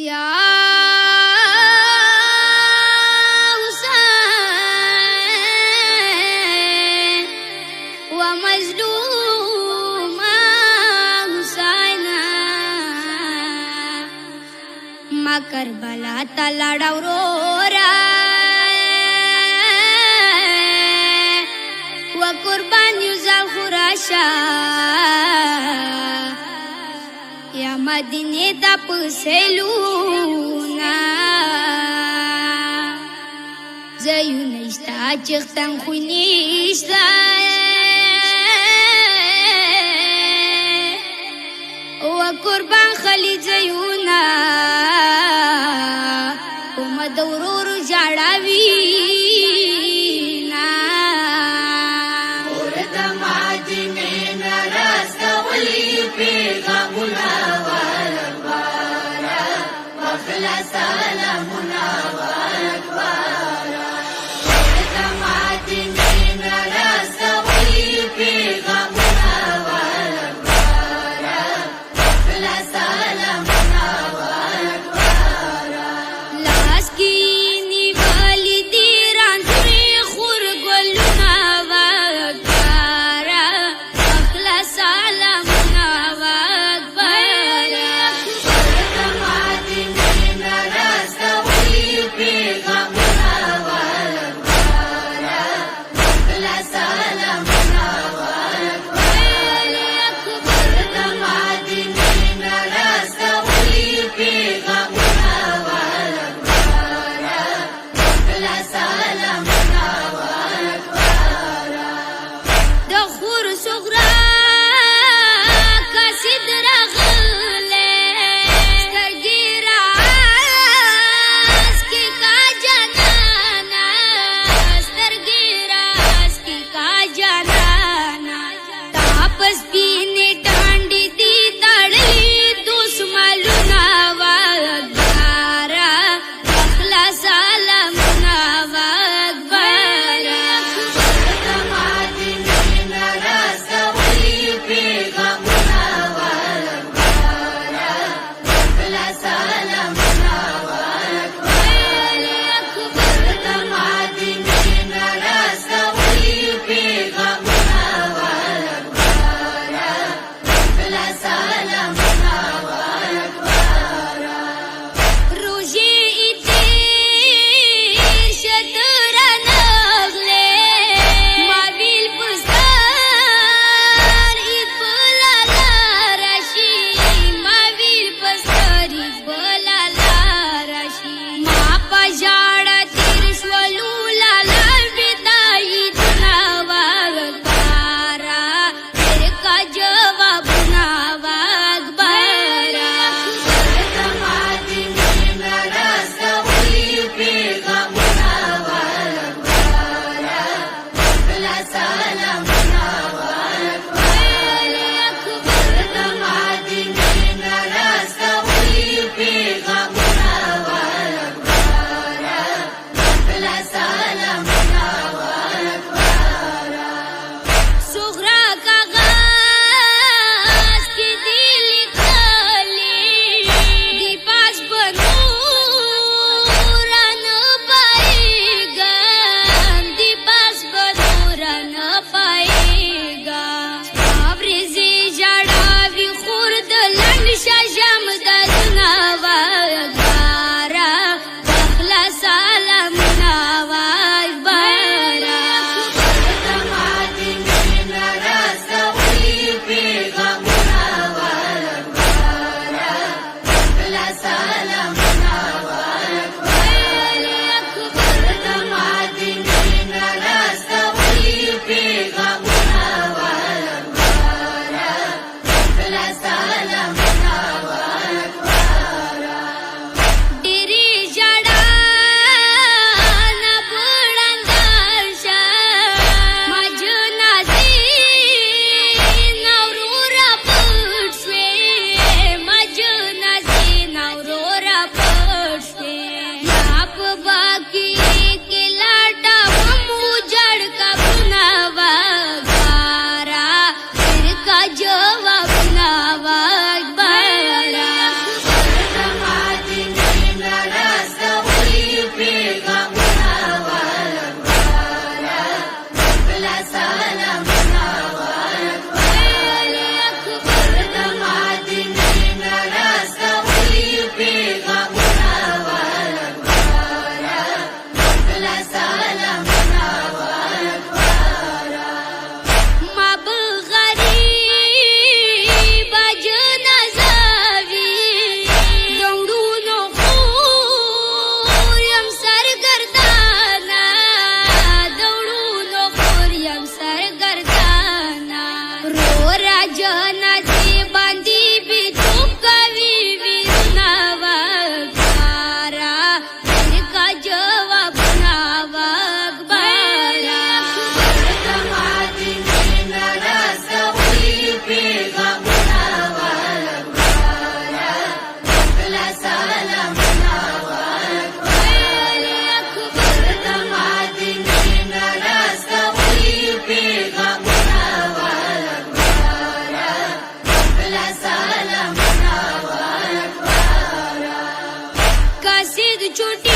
یا حسین و مظلوم حسین ما کربلا تا لڑا ورورا و قربان یوزل خوراشا یا مدینه تا پسلونا زیو نشتا چختن خوی نشتا و قربان خلی زیونا امد ورور جاڑاوینا ورد مدینه نرستا ولی پیغامنا والکبارا وخلا سلامنا والکبارا ورد مدینه نرستا ولی پیغامنا والکبارا وخلا سلامنا والکبارا لاس کی نیوالی دیران سوری خور گلونا وکبارا اخلا سلامنا وکبارا ورد مدینه نرستا ولی پیغامنا والکبارا وخلا سلامنا والکبارا ورد مدینه نرستا ولی پیغامنا والکبارا وخلا سلامنا والکبارا د خور صغرا کسید رغله سترګې راس کې کا جانانا سترګې راس کې کا جانانا تاپس پینې ټانډې دي تړلې دشمنونه وګبارا اخلا سلامنا وګبارا ورد مدینه نرستا ولی پیغامنا والکبارا وخلا سلامنا والکبارا ورد مدینه نرستا ولی پیغامنا والکبارا وخلا سلامنا والکبارا روزی تیر شدر نغله مابیل پستار ایپلا لارشی مابیل پستار ایپلا لارشی ما پجاڑا تیر شولو لالا بدائی دنا وگبارا تیر کا جواب نا وگبارا ورد مدینه نرستا ولی پیغامنا والکبارا وخلا سلامنا والکبارا ورد مدینه نرستا ولی پیغامنا والکبارا وخلا سلامنا والکبارا صغرا کاغذ کی دل کھلی دی پاس بنوران پائے گا دی پاس بنوران پائے گا ابرزی جڑاوی خورد لنگ شجم دلنا وگبارا اخلا سلامنا وگبارا ورد مدینه نرستا ولی پیغامنا والکبارا وخلا سلامنا والکبارا ورد مدینه نرستا ولی پیغامنا والکبارا وخلا سلامنا والکبارا ډېرې ژړا نه بړندل شه ما جنازې نه وروره پټ شوې ما جنازې نه وروره छुट्टी